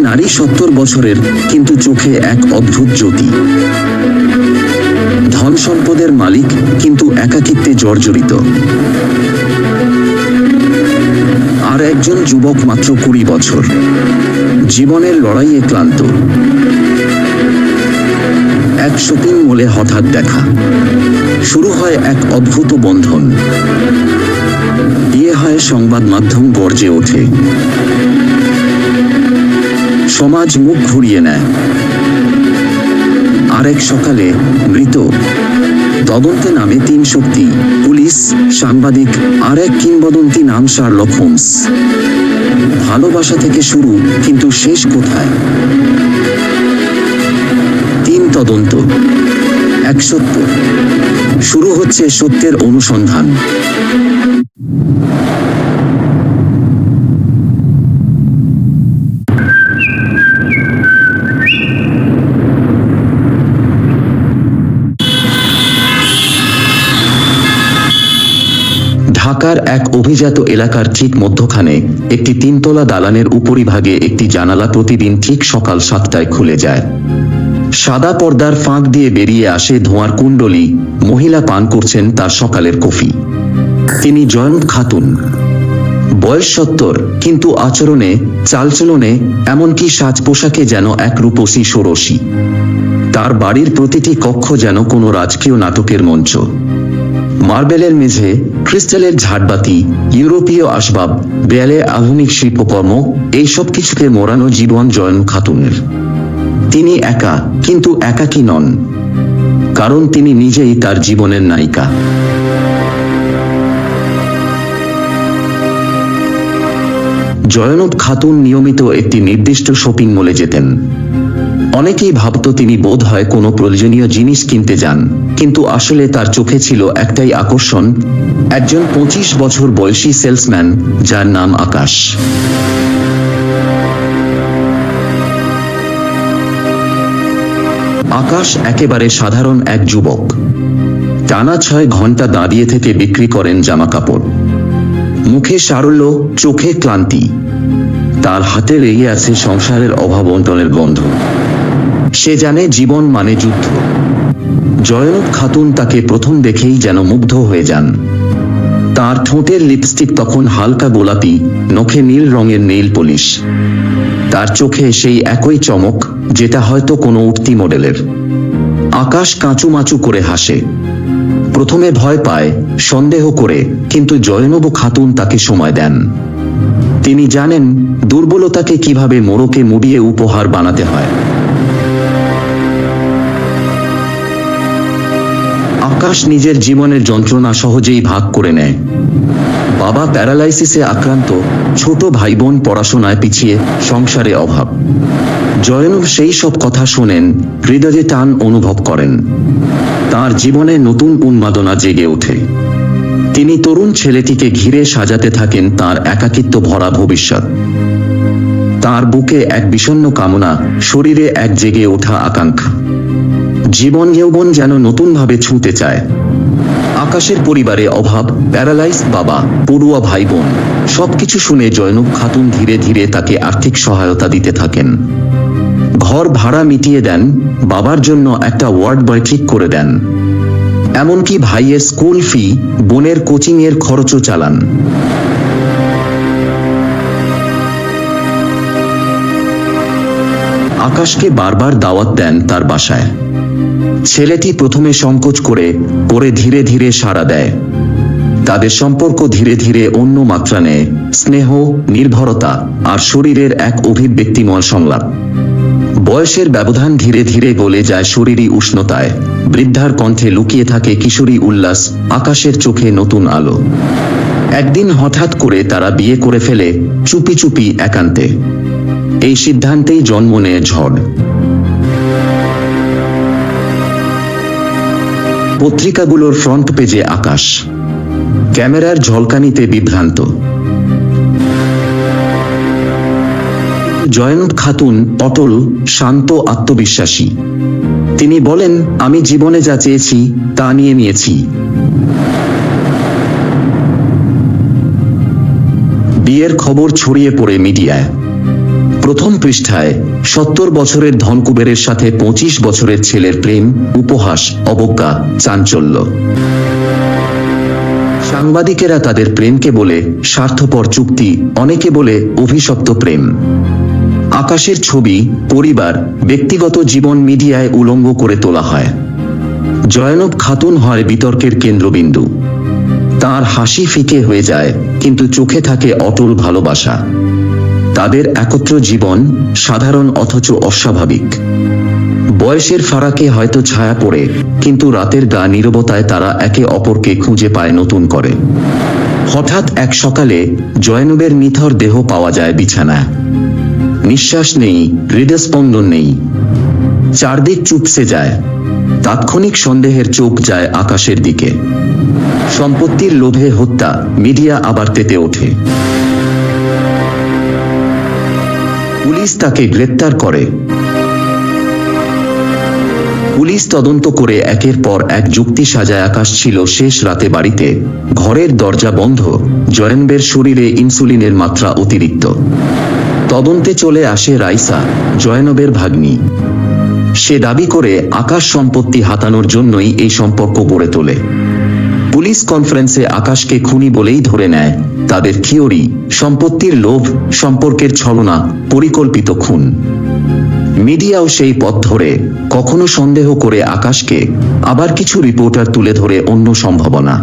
নারী 70 বছরের, কিন্তু চোখে এক অদ্ভুত জ্যোতি। ধন সম্পদের মালিক, কিন্তু একাকিত্বে জর্জরিত। আর একজন যুবক, মাত্র 20 বছর, জীবনের লড়াইয়ে ক্লান্ত। এক শপিং মলে হঠাৎ দেখা, শুরু হয় এক অদ্ভুত বন্ধন। বিয়ে হয়, সংবাদ মাধ্যম গর্জে ওঠে, সমাজ মুখ ঘুরিয়ে নেয়। আরেক সকালে মৃত। তদন্তে নামে 3 শক্তি, পুলিশ, সাংবাদিক, আর এক কিংবদন্তি নাম শার্লক হোমস। ভালোবাসা থেকে শুরু, কিন্তু শেষ কোথায়? 3 তদন্ত, 1 সত্য। শুরু হচ্ছে সত্যের অনুসন্ধান। ঢাকার এক অভিজাত এলাকার ঠিক মধ্যখানে একটি 3 তলা দালানের উপরিভাগে একটি জানালা প্রতিদিন ঠিক সকাল 7টায় খুলে যায়। সাদা পর্দার ফাঁক দিয়ে বেরিয়ে আসে ধোঁয়ার কুণ্ডলী। মহিলা পান করছেন তার সকালের কফি। তিনি জয়ন্ত খাতুন। বয়স 70, কিন্তু আচরণে, চালচলনে, এমনকি সাজ পোশাকে যেন এক রূপসী ষোড়শী। তার বাড়ির প্রতিটি কক্ষ যেন কোনো রাজকীয় নাটকের মঞ্চ। মার্বেলের মেঝে, ক্রিস্টালের ঝাড়বাতি, ইউরোপীয় আসবাব, দেয়ালে আধুনিক শিল্পকর্ম, এই সব কিছুকে মোড়ানো জীবন জয়ন্ত খাতুনের। তিনি একা, কিন্তু একাকী নন, কারণ তিনি নিজেই তার জীবনের নায়িকা। জয়ন্ত খাতুন নিয়মিত একটি নির্দিষ্ট শপিং মলে যেতেন। অনেকেই ভাবত তিনি বোধ হয় কোনো প্রয়োজনীয় জিনিস কিনতে যান, কিন্তু আসলে তার চোখে ছিল একটাই আকর্ষণ, একজন 25 বছর বয়সী সেলসম্যান, যার নাম আকাশ। আকাশ একেবারে সাধারণ এক যুবক। টানা 6 ঘন্টা দাঁড়িয়ে থেকে বিক্রি করেন জামাকাপড়। মুখে সারল্য, চোখে ক্লান্তি। তার হাতে লেগে আছে সংসারের অভাব অন্টনের গন্ধ। সে জানে জীবন মানে যুদ্ধ। জয়ন্ত খাতুন তাকে প্রথম দেখেই যেন মুগ্ধ হয়ে যান। তার ঠোঁটের লিপস্টিক তখন হালকা গোলাপি, নখে নীল রঙের নেইল পলিশ। তার চোখে সেই একই চমক, যেটা হয়তো কোনো উঠতি মডেলের। আকাশ কাঁচুমাচু করে হাসে। প্রথমে ভয় পায়, সন্দেহ করে, কিন্তু জয়ন্ত খাতুন তাকে সময় দেন। তিনি জানেন দুর্বলতাকে কিভাবে মোড়কে মুড়িয়ে উপহার বানাতে হয়। আকাশ নিজের জীবনের যন্ত্রণা সহজেই ভাগ করে নেয়। বাবা প্যারালাইসিসে আক্রান্ত, ছোট ভাই বোন পড়াশোনায় পিছিয়ে, সংসারে অভাব। জয়ন্ত সেই সব কথা শোনেন, হৃদয়ে টান অনুভব করেন। তার জীবনে নতুন উন্মাদনা জেগে ওঠে। তিনি তরুণ ছেলেটিকে ঘিরে সাজাতে থাকেন তার একাকিত্ব ভরা ভবিষ্যৎ। তার বুকে এক বিষণ্ণ কামনা, শরীরে এক জেগে ওঠা আকাঙ্ক্ষা। জীবন যৌবন যেন নতুনভাবে ছুঁতে চায়। আকাশের পরিবারে অভাব, প্যারালাইজড বাবা, পড়ুয়া ভাই বোন, সবকিছু শুনে জয়ন্ত খাতুন ধীরে ধীরে তাকে আর্থিক সহায়তা দিতে থাকেন। ঘর ভাড়া মিটিয়ে দেন, বাবার জন্য একটা ওয়ার্ড বয় ঠিক করে দেন। এমনকি ভাইয়ের স্কুল ফি, বোনের কোচিং এর খরচও চালান। আকাশকে বারবার দাওয়াত দেন তার বাসায়। ছেলেটি প্রথমে সংকোচ করে, পরে ধীরে ধীরে সাড়া দেয়। তাদের সম্পর্ক ধীরে ধীরে অন্য মাত্রা নেয়, স্নেহ, নির্ভরতা আর শরীরের এক অভিব্যক্তিময় সংলাপ। বয়সের ব্যবধান ধীরে ধীরে গলে যায় শরীরী উষ্ণতায়। বৃদ্ধার কণ্ঠে লুকিয়ে থাকে কিশোরী উল্লাস, আকাশের চোখে নতুন আলো। একদিন হঠাৎ করে তারা বিয়ে করে ফেলে, চুপি চুপি, একান্তে। এই সিদ্ধান্তেই জন্ম নেয় ঝড়। পত্রিকাগুলোর ফ্রন্ট পেজে আকাশ, ক্যামেরার ঝলকানিতে বিভ্রান্ত। জয়ন্ত খাতুন অটল, শান্ত, আত্মবিশ্বাসী। তিনি বলেন, আমি জীবনে যা চেয়েছি তা নিয়ে নিয়েছি। বিয়ের খবর ছড়িয়ে পড়ে মিডিয়ায়। প্রথম পৃষ্ঠায় 70 বছরের ধনকুবেরের সাথে 25 বছরের ছেলের প্রেম, উপহাস, অবজ্ঞা, চাঞ্চল্য। সাংবাদিকেরা তাদের প্রেমকে বলে স্বার্থপর চুক্তি, অনেকে বলে অভিশপ্ত প্রেম। আকাশের ছবি, পরিবার, ব্যক্তিগত জীবন মিডিয়ায় উলঙ্গ করে তোলা হয়। জয়নব খাতুন হয় বিতর্কের কেন্দ্রবিন্দু। তার হাসি ফিকে হয়ে যায়, কিন্তু চোখে থাকে অটল ভালোবাসা। তাদের একত্র জীবন সাধারণ অথচ অস্বাভাবিক। বয়সের ফারাকে হয়তো ছায়া পড়ে, কিন্তু রাতের গা নীরবতায় তারা একে অপরকে খুঁজে পায় নতুন করে। হঠাৎ এক সকালে জয়নবের নিথর দেহ পাওয়া যায় বিছানায়। নিঃশ্বাস নেই, হৃদস্পন্দন নেই। চারদিক চুপসে যায়। তাৎক্ষণিক সন্দেহের চোখ যায় আকাশের দিকে। সম্পত্তির লোভে হত্যা, মিডিয়া আবার তেতে ওঠে। পুলিশ তাকে গ্রেপ্তার করে। পুলিশ তদন্ত করে একের পর এক যুক্তি সাজায়। আকাশ ছিল শেষ রাতে বাড়িতে, ঘরের দরজা বন্ধ, জয়নবের শরীরে ইনসুলিনের মাত্রা অতিরিক্ত। তদন্তে চলে আসে রাইসা, জয়নবের ভাগ্নি। সে দাবি করে আকাশ সম্পত্তি হাতানোর জন্যই এই সম্পর্ক গড়ে তোলে। পুলিশ কনফারেন্সে আকাশকে খুনি বলেই ধরে নেয়। তাদের থিওরি, সম্পত্তির লোভ, সম্পর্কের ছলনা, পরিকল্পিত খুন। মিডিয়াও সেই পথ ধরে, কখনো সন্দেহ করে আকাশকে, আবার কিছু রিপোর্টার তুলে ধরে অন্য সম্ভাবনা।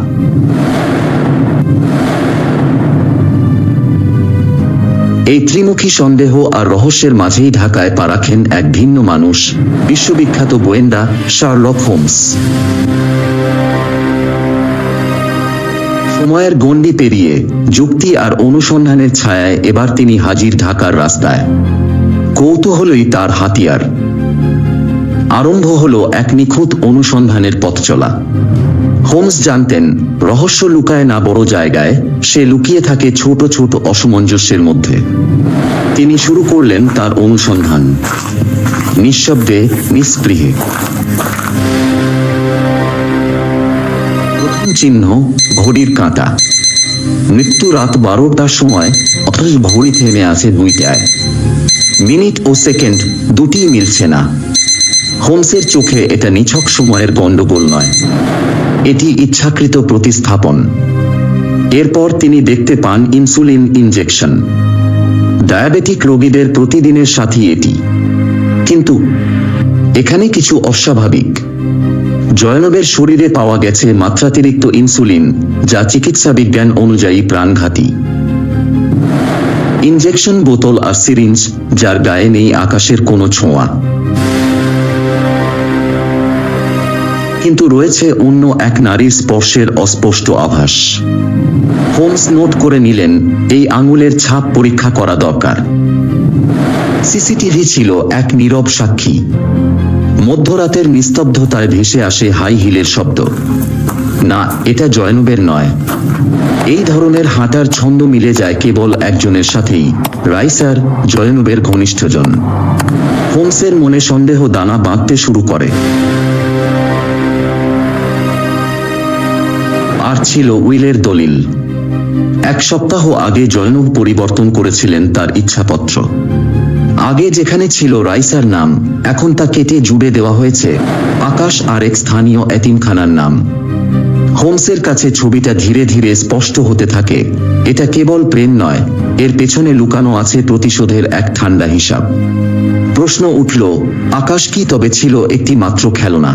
এই ত্রিমুখী সন্দেহ আর রহস্যের মাঝেই ঢাকায় পা রাখেন এক ভিন্ন মানুষ, বিশ্ববিখ্যাত গোয়েন্দা শার্লক হোমস। সময়ের গণ্ডি পেরিয়ে, যুক্তি আর অনুসন্ধানের ছায়ায় এবার তিনি হাজির ঢাকার রাস্তায়। কৌতূহলই তার হাতিয়ার। আরম্ভ হলো এক নিখুঁত অনুসন্ধানের পথ চলা। হোমস জানতেন, রহস্য লুকায় না বড় জায়গায়, সে লুকিয়ে থাকে ছোট ছোট অসামঞ্জস্যের মধ্যে। তিনি শুরু করলেন তার অনুসন্ধান, নিঃশব্দে, নিস্পৃহে। প্রথম চিহ্ন, ঘড়ির কাঁটা। মৃত্যু রাত 12টার সময়, অথচ ঘড়ি থেমে আছে 2টায়। মিনিট ও সেকেন্ড দুটিই মিলছে না। হোমসের চোখে এটা নিছক সময়ের গণ্ডগোল নয়, এটি ইচ্ছাকৃত প্রতিস্থাপন। এরপর তিনি দেখতে পান ইনসুলিন ইনজেকশন। ডায়াবেটিক রোগীদের প্রতিদিনের সাথী এটি। কিন্তু এখানে কিছু অস্বাভাবিক। জয়নবের শরীরে পাওয়া গেছে মাত্রাতিরিক্ত ইনসুলিন, যা চিকিৎসা বিজ্ঞান অনুযায়ী প্রাণঘাতী। ইনজেকশন বোতল আর সিরিঞ্জ, যার গায়ে নেই আকাশের কোনো ছোঁয়া। কিন্তু রয়েছে অন্য এক নারীর স্পর্শের অস্পষ্ট আভাস। হোমস নোট করে নিলেন, এই আঙুলের ছাপ পরীক্ষা করা দরকার। সিসিটিভি ছিল এক নীরব সাক্ষী। মধ্যরাতের নিস্তব্ধতায় ভেসে আসে হাই হিলের শব্দ। না, এটা জয়নবের নয়। এই ধরনের হাঁটার ছন্দ মিলে যায় কেবল একজনের সাথেই, রাইসার, জয়নবের ঘনিষ্ঠজন। হোমসের মনে সন্দেহ দানা বাঁধতে শুরু করে। আর ছিল উইলের দলিল। 1 সপ্তাহ আগে জয়নব পরিবর্তন করেছিলেন তার ইচ্ছাপত্র। আগে যেখানে ছিল রাইসার নাম, এখন তা কেটে জুড়ে দেওয়া হয়েছে আকাশ আর এক স্থানীয় এতিমখানার নাম। হোমসের কাছে ছবিটা ধীরে ধীরে স্পষ্ট হতে থাকে। এটা কেবল প্রেম নয়, এর পেছনে লুকানো আছে প্রতিশোধের এক ঠান্ডা হিসাব। প্রশ্ন উঠল, আকাশ কি তবে ছিল একটি মাত্র খেলনা?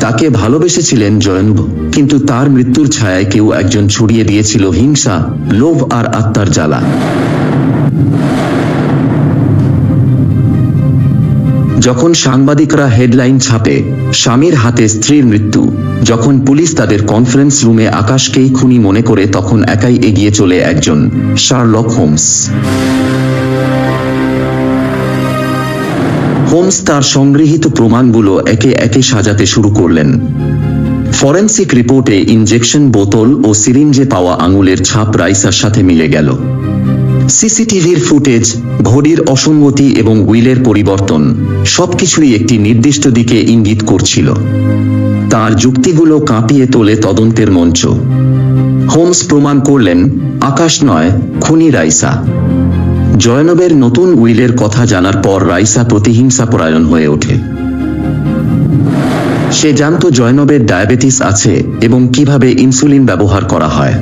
তাকে ভালোবেসেছিলেন জয়নব, কিন্তু তার মৃত্যুর ছায়ায় কেউ একজন ছড়িয়ে দিয়েছিল হিংসা, লোভ আর আত্মার জ্বালা। যখন সাংবাদিকরা হেডলাইন ছাপে, স্বামীর হাতে স্ত্রীর মৃত্যু, যখন পুলিশ তাদের কনফারেন্স রুমে আকাশকেই খুনি মনে করে, তখন একাই এগিয়ে চলে একজন, শার্লক হোমস। হোমস তার সংগৃহীত প্রমাণগুলো একে একে সাজাতে শুরু করলেন। ফরেনসিক রিপোর্টে ইনজেকশন বোতল ও সিরিঞ্জে পাওয়া আঙুলের ছাপ রাইসার সাথে মিলে গেল। সিসিটিভির ফুটেজ, ঘড়ির অসঙ্গতি এবং উইলের পরিবর্তন, সবকিছুই একটি নির্দিষ্ট দিকে ইঙ্গিত করছিল। তার যুক্তিগুলো কাঁপিয়ে তোলে তদন্তের মঞ্চ। হোমস প্রমাণ করলেন, আকাশ নয়, খুনি রাইসা। জয়নবের নতুন উইলের কথা জানার পর রাইসা প্রতিহিংসাপরায়ণ হয়ে ওঠে। সে জানত জয়নবের ডায়াবেটিস আছে এবং কিভাবে ইনসুলিন ব্যবহার করা হয়।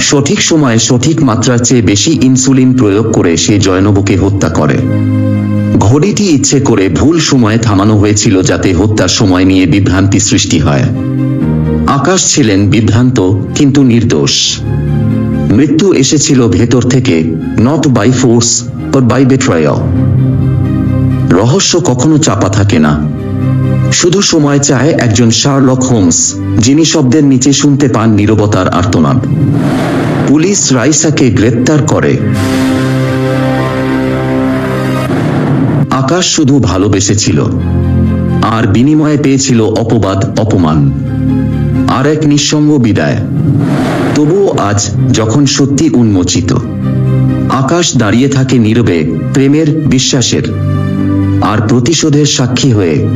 সঠিক সময়ে সঠিক মাত্রার চেয়ে বেশি ইনসুলিন প্রয়োগ করে সে জয়নবকে হত্যা করে। ঘড়িটি ইচ্ছে করে ভুল সময়ে থামানো হয়েছিল যাতে হত্যার সময় নিয়ে বিভ্রান্তি সৃষ্টি হয়। আকাশ ছিলেন বিভ্রান্ত কিন্তু নির্দোষ। মৃত্যু এসেছিল ভেতর থেকে, not by force or by betrayal. রহস্য কখনো চাপা থাকে না, শুধু সময় চায় একজন শার্লক হোমস যিনি শব্দের নিচে শুনতে পান নীরবতার আর্তনাদ। পুলিশ রাইসাকে গ্রেপ্তার করে। আকাশ শুধু ভালোবেসেছিল, আর বিনিময়ে পেয়েছিল অপবাদ, অপমান, আর এক নিঃসঙ্গ বিদায়। তবুও আজ যখন সত্যি উন্মোচিত, আকাশ দাঁড়িয়ে থাকে নীরবে, প্রেমের, বিশ্বাসের আর প্রতিশোধের সাক্ষী হয়ে।